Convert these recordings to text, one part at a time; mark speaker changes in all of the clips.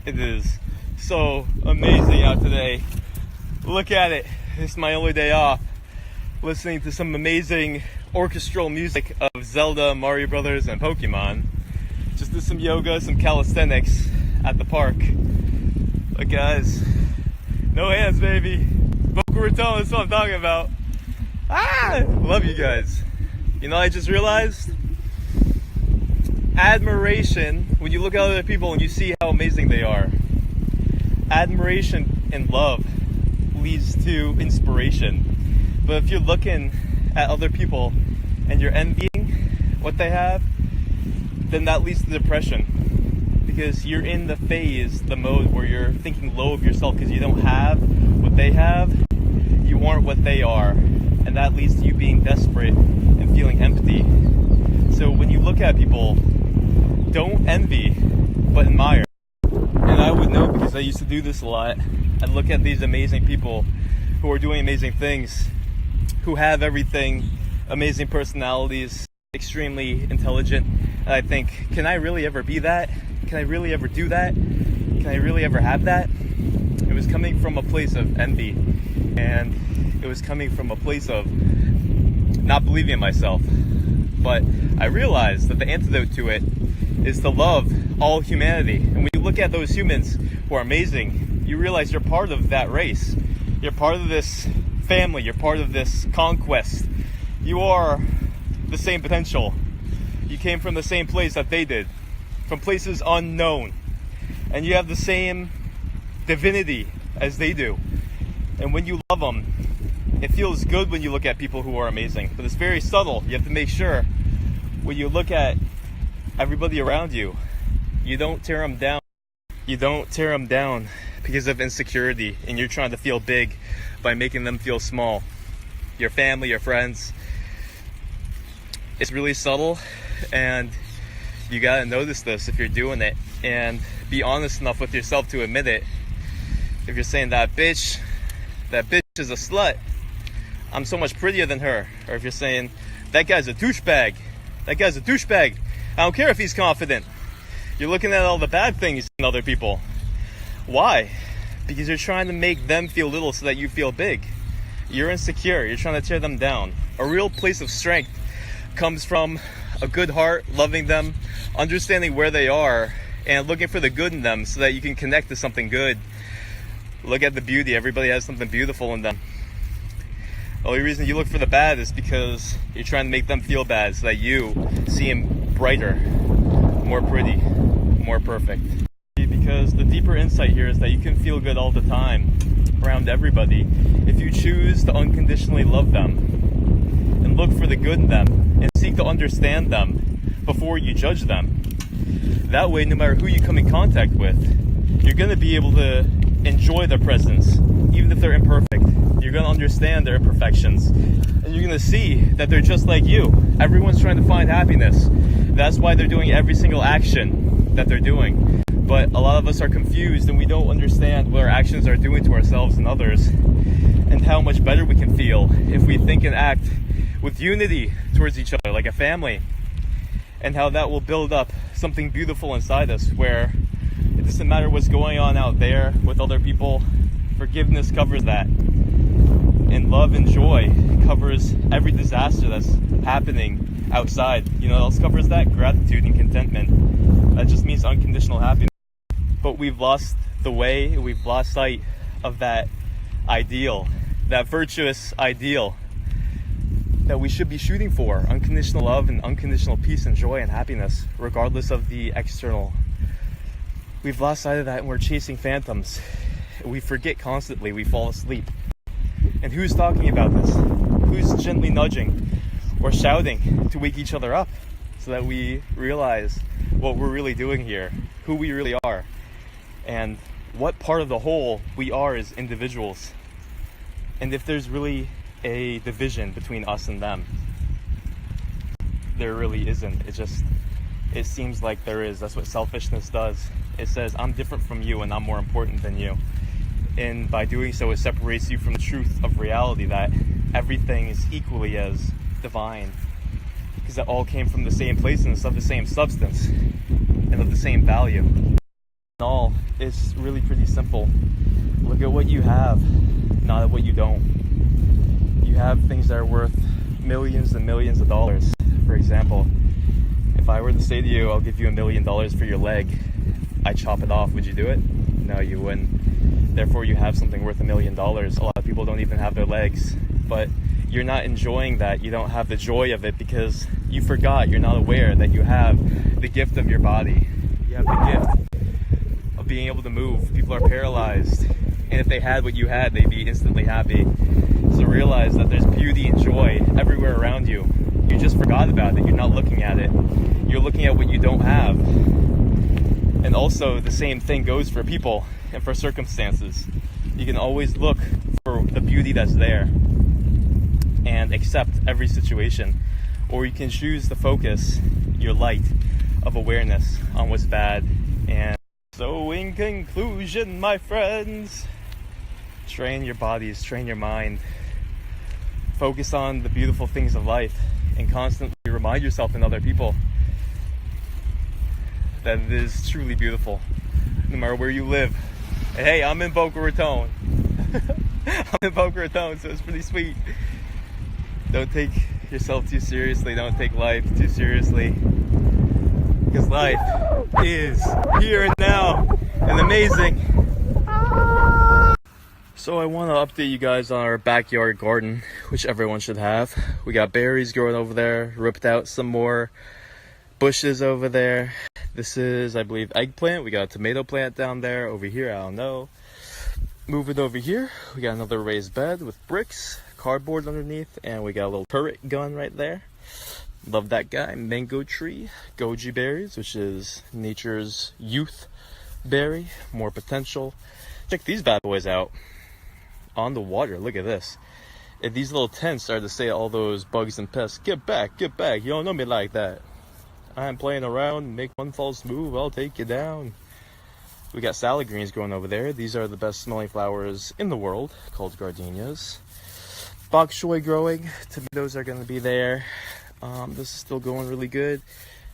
Speaker 1: It is so amazing out today. Look at it. It's my only day off. Listening to some amazing orchestral music of Zelda, Mario Brothers, and Pokemon. Just did some yoga, some calisthenics at the park. But guys, no hands, baby. Boca Raton, that's what I'm talking about. Love you guys. You know, I just realized admiration, when you look at other people and you see how amazing they are, admiration and love leads to inspiration. But if you're looking at other people and you're envying what they have, then that leads to depression, because you're in the phase, the mode where you're thinking low of yourself because you don't have what they have. You aren't what they are, and that leads to you being desperate and feeling empty. So when you look at people, don't envy, but admire. And I would know, because I used to do this a lot. I'd look at these amazing people who are doing amazing things, who have everything, amazing personalities, extremely intelligent, and I think, can I really ever be that? Can I really ever do that? Can I really ever have that? It was coming from a place of envy, and it was coming from a place of not believing in myself. But I realized that the antidote to it is to love all humanity. And when you look at those humans who are amazing, you realize you're part of that race. You're part of this family. You're part of this conquest. You are the same potential. You came from the same place that they did, from places unknown. And you have the same divinity as they do. And when you love them, it feels good when you look at people who are amazing. But it's very subtle. You have to make sure when you look at everybody around you, you don't tear them down. You don't tear them down because of insecurity, and you're trying to feel big by making them feel small. Your family, your friends. It's really subtle, and you gotta notice this if you're doing it, and be honest enough with yourself to admit it. If you're saying that bitch is a slut, I'm so much prettier than her. Or if you're saying that guy's a douchebag, I don't care if he's confident. You're looking at all the bad things in other people. Why? Because you're trying to make them feel little so that you feel big. You're insecure. You're trying to tear them down. A real place of strength comes from a good heart, loving them, understanding where they are, and looking for the good in them so that you can connect to something good. Look at the beauty. Everybody has something beautiful in them. The only reason you look for the bad is because you're trying to make them feel bad so that you seem brighter, more pretty, more perfect. Because the deeper insight here is that you can feel good all the time around everybody if you choose to unconditionally love them and look for the good in them and seek to understand them before you judge them. That way, no matter who you come in contact with, you're going to be able to enjoy their presence, even if they're imperfect. You're going to understand their imperfections, and you're going to see that they're just like you. Everyone's trying to find happiness. That's why they're doing every single action that they're doing. But a lot of us are confused, and we don't understand what our actions are doing to ourselves and others, and how much better we can feel if we think and act with unity towards each other, like a family, and how that will build up something beautiful inside us, where it doesn't matter what's going on out there with other people. Forgiveness covers that. And love and joy covers every disaster that's happening outside. You know what else covers that? Gratitude and contentment. That just means unconditional happiness. But we've lost the way, we've lost sight of that ideal, that virtuous ideal that we should be shooting for. Unconditional love and unconditional peace and joy and happiness, regardless of the external. We've lost sight of that, and we're chasing phantoms. We forget constantly, we fall asleep. And who's talking about this? Who's gently nudging or shouting to wake each other up so that we realize what we're really doing here, who we really are, and what part of the whole we are as individuals, and if there's really a division between us and them. There really isn't. It seems like there is. That's what selfishness does. It says, I'm different from you and I'm more important than you. And by doing so, it separates you from the truth of reality, that everything is equally as divine, because it all came from the same place and it's of the same substance and of the same value. All it's really pretty simple. Look at what you have, not at what you don't. You have things that are worth millions and millions of dollars. For example, if I were to say to you, I'll give you $1 million for your leg, I chop it off, would you do it? No, you wouldn't. Therefore, you have something worth $1 million. A lot of people don't even have their legs, but you're not enjoying that. You don't have the joy of it because you forgot, you're not aware that you have the gift of your body. You have the gift of being able to move. People are paralyzed, and if they had what you had, they'd be instantly happy. So realize that there's beauty and joy everywhere around you. You just forgot about it. You're not looking at it. You're looking at what you don't have. And also the same thing goes for people and for circumstances. You can always look for the beauty that's there and accept every situation. Or you can choose to focus your light of awareness on what's bad. And so in conclusion, my friends, train your bodies, train your mind. Focus on the beautiful things of life and constantly remind yourself and other people that it is truly beautiful, no matter where you live. And hey, I'm in Boca Raton. I'm in Boca Raton, so it's pretty sweet. Don't take yourself too seriously. Don't take life too seriously. Because life is here and now and amazing. So I want to update you guys on our backyard garden, which everyone should have. We got berries growing over there, ripped out some more bushes over there. This is, I believe, eggplant. We got a tomato plant down there. Over here, I don't know. Moving over here, we got another raised bed with bricks, cardboard underneath, and we got a little turret gun right there. Love that guy. Mango tree, goji berries, which is nature's youth berry, more potential. Check these bad boys out. On the water, look at this. If these little tents are to say all those bugs and pests, get back, you don't know me like that. I'm playing around, make one false move, I'll take you down. We got salad greens growing over there. These are the best smelling flowers in the world, called gardenias. Bok choy growing, tomatoes are gonna be there. This is still going really good.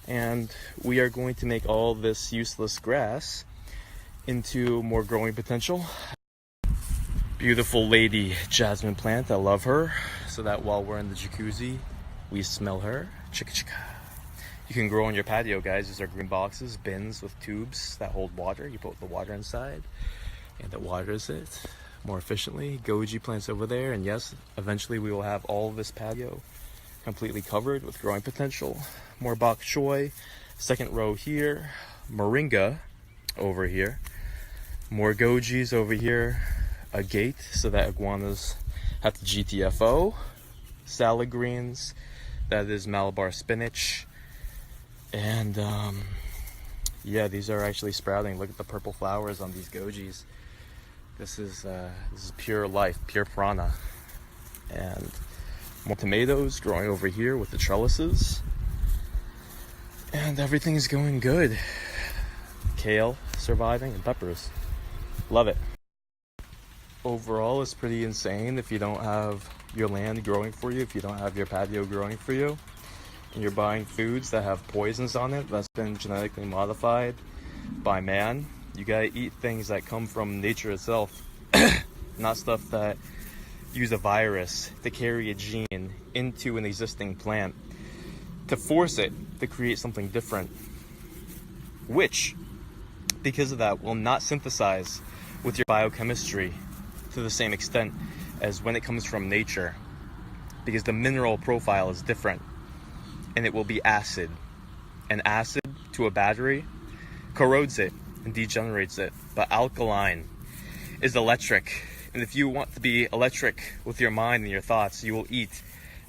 Speaker 1: And we are going to make all this useless grass into more growing potential. Beautiful lady jasmine plant, I love her. So that while we're in the jacuzzi, we smell her. Chicka chicka. You can grow on your patio, guys. These are green boxes, bins with tubes that hold water. You put the water inside and it waters it more efficiently. Goji plants over there. And yes, eventually we will have all of this patio completely covered with growing potential. More bok choy. Second row here. Moringa over here. More gojis over here. A gate so that iguanas have to GTFO. Salad greens. That is Malabar spinach. And yeah, these are actually sprouting. Look at the purple flowers on these gojis. This is pure life, pure prana. And more tomatoes growing over here with the trellises. And everything's going good. Kale surviving and peppers. Love it. Overall, it's pretty insane if you don't have your land growing for you, if you don't have your patio growing for you. And you're buying foods that have poisons on it that's been genetically modified by man. You gotta eat things that come from nature itself, not stuff that use a virus to carry a gene into an existing plant to force it to create something different, which, because of that, will not synthesize with your biochemistry to the same extent as when it comes from nature, because the mineral profile is different. And it will be acid. And acid to a battery corrodes it and degenerates it. But alkaline is electric. And if you want to be electric with your mind and your thoughts, you will eat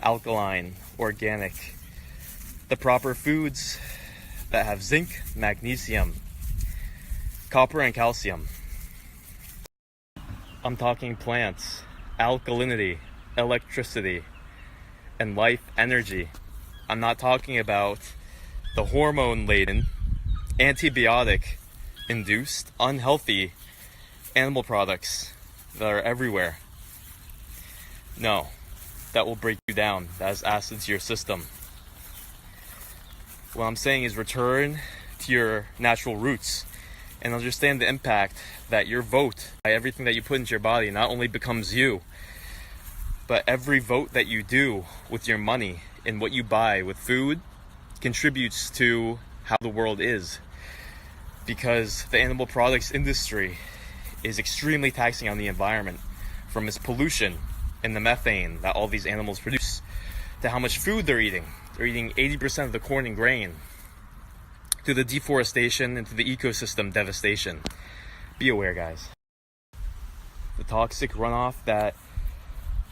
Speaker 1: alkaline, organic, the proper foods that have zinc, magnesium, copper, and calcium. I'm talking plants, alkalinity, electricity, and life energy. I'm not talking about the hormone-laden, antibiotic-induced, unhealthy animal products that are everywhere. No, that will break you down. That is acid to your system. What I'm saying is return to your natural roots. and understand the impact that your vote, by everything that you put into your body, not only becomes you, but every vote that you do with your money and what you buy with food contributes to how the world is. Because the animal products industry is extremely taxing on the environment, from its pollution and the methane that all these animals produce, to how much food they're eating. They're eating 80% of the corn and grain, to the deforestation and to the ecosystem devastation. Be aware, guys. The toxic runoff that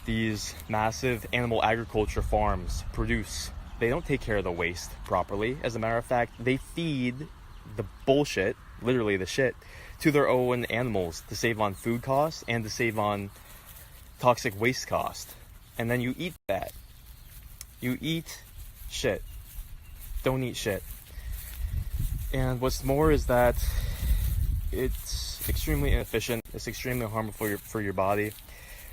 Speaker 1: these massive animal agriculture farms produce, they don't take care of the waste properly. As a matter of fact, they feed the bullshit, literally the shit, to their own animals to save on food costs and to save on toxic waste cost. And then you eat that. You eat shit. Don't eat shit. And what's more is that it's extremely inefficient. It's extremely harmful for your body.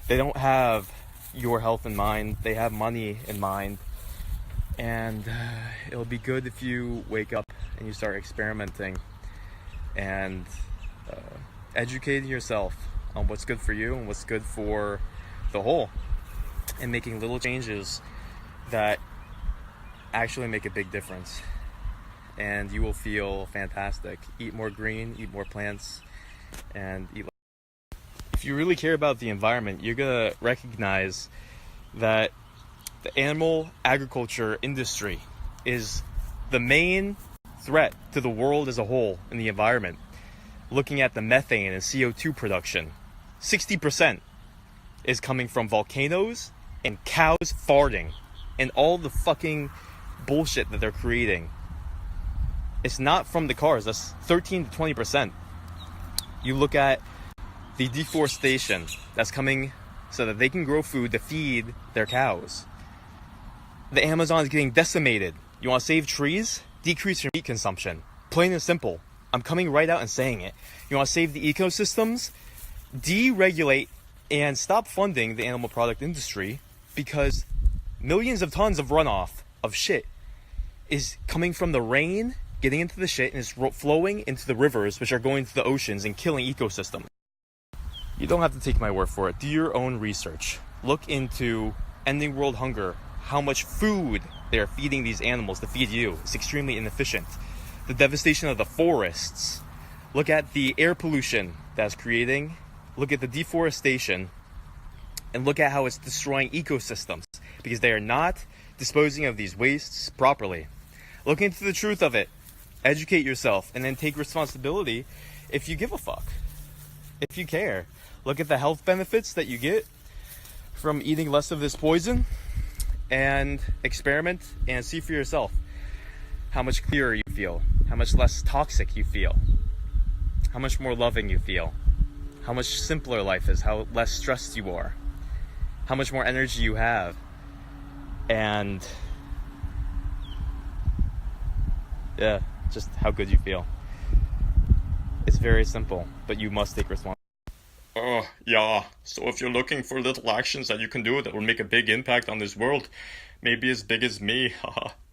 Speaker 1: They don't have your health in mind. They have money in mind. And it'll be good if you wake up and you start experimenting and educating yourself on what's good for you and what's good for the whole, and making little changes that actually make a big difference. And you will feel fantastic. Eat more green, eat more plants, and eat less. If you really care about the environment, you're gonna recognize that the animal agriculture industry is the main threat to the world as a whole in the environment. Looking at the methane and CO2 production, 60% is coming from volcanoes and cows farting and all the fucking bullshit that they're creating. It's not from the cars. That's 13 to 20%. You look at the deforestation that's coming so that they can grow food to feed their cows. The Amazon is getting decimated. You want to save trees? Decrease your meat consumption. Plain and simple. I'm coming right out and saying it. You want to save the ecosystems? Deregulate and stop funding the animal product industry, because millions of tons of runoff of shit is coming from the rain, getting into the shit, and it's flowing into the rivers, which are going to the oceans and killing ecosystems. You don't have to take my word for it. Do your own research. Look into ending world hunger. How much food they are feeding these animals to feed you. It's extremely inefficient. The devastation of the forests. Look at the air pollution that's creating. Look at the deforestation. And look at how it's destroying ecosystems, because they are not disposing of these wastes properly. Look into the truth of it. Educate yourself, and then take responsibility if you give a fuck. If you care. Look at the health benefits that you get from eating less of this poison, and experiment and see for yourself how much clearer you feel, how much less toxic you feel, how much more loving you feel, how much simpler life is, how less stressed you are, how much more energy you have, and yeah, just how good you feel. It's very simple, but you must take responsibility. Yeah, so if you're looking for little actions that you can do that will make a big impact on this world, maybe as big as me,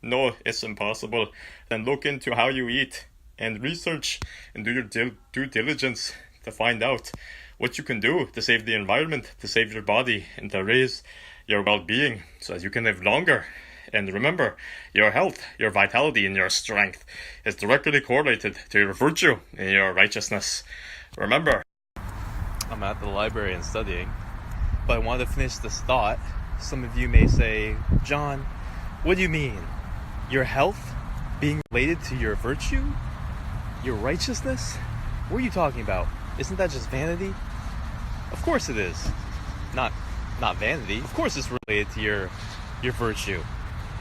Speaker 1: no, it's impossible, then look into how you eat and research and do your due diligence to find out what you can do to save the environment, to save your body, and to raise your well-being so that you can live longer. And remember, your health, your vitality, and your strength is directly correlated to your virtue and your righteousness. Remember, I'm at the library and studying, but I want to finish this thought. Some of you may say, John, what do you mean? Your health being related to your virtue? Your righteousness? What are you talking about? Isn't that just vanity? Of course it is. Not vanity. Of course it's related to your virtue,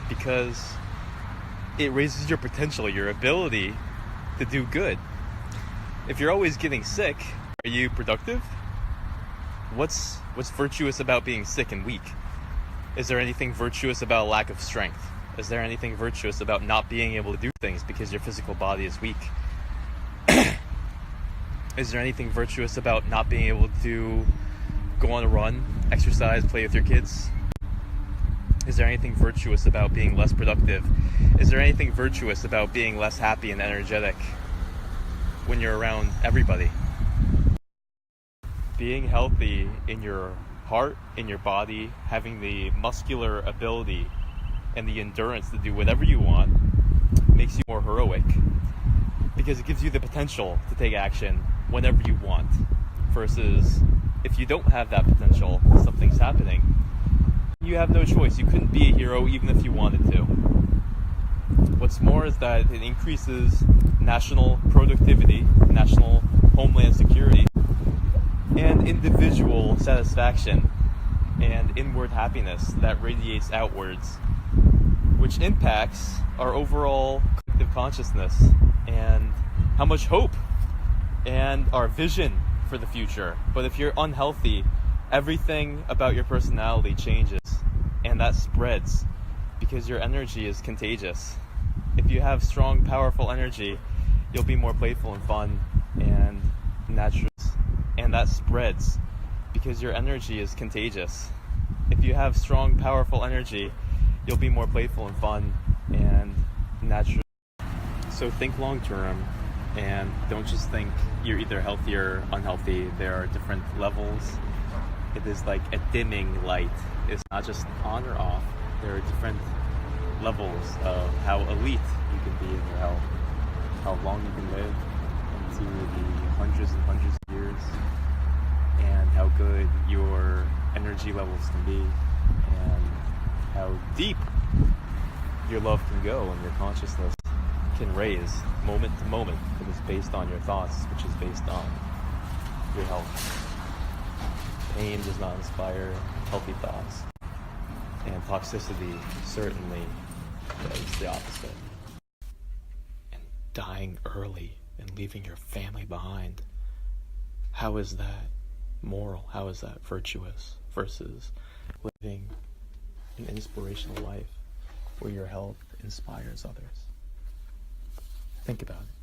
Speaker 1: because it raises your potential, your ability to do good. If you're always getting sick, are you productive? What's virtuous about being sick and weak? Is there anything virtuous about a lack of strength? Is there anything virtuous about not being able to do things because your physical body is weak? Is there anything virtuous about not being able to go on a run, exercise, play with your kids? Is there anything virtuous about being less productive? Is there anything virtuous about being less happy and energetic? when you're around everybody. Being healthy in your heart, in your body, having the muscular ability and the endurance to do whatever you want makes you more heroic, because it gives you the potential to take action whenever you want, versus if you don't have that potential, something's happening, you have no choice. You couldn't be a hero even if you wanted to. What's more is that it increases national productivity, national homeland security, and individual satisfaction and inward happiness that radiates outwards, which impacts our overall collective consciousness and how much hope and our vision for the future. But if you're unhealthy, everything about your personality changes, and that spreads because your energy is contagious. If you have strong, powerful energy, you'll be more playful and fun and natural, and that spreads because your energy is contagious. If you have strong, powerful energy, you'll be more playful and fun and natural. So think long term, and don't just think you're either healthy or unhealthy. There are different levels. It is like a dimming light. It's not just on or off. There are different levels of how elite you can be in your health, how long you can live into the hundreds and hundreds of years, and how good your energy levels can be, and how deep your love can go and your consciousness can raise moment to moment. It is based on your thoughts, which is based on your health. Pain does not inspire healthy thoughts, and toxicity certainly does the opposite. And dying early and leaving your family behind, how is that moral? How is that virtuous versus living an inspirational life where your health inspires others? Think about it.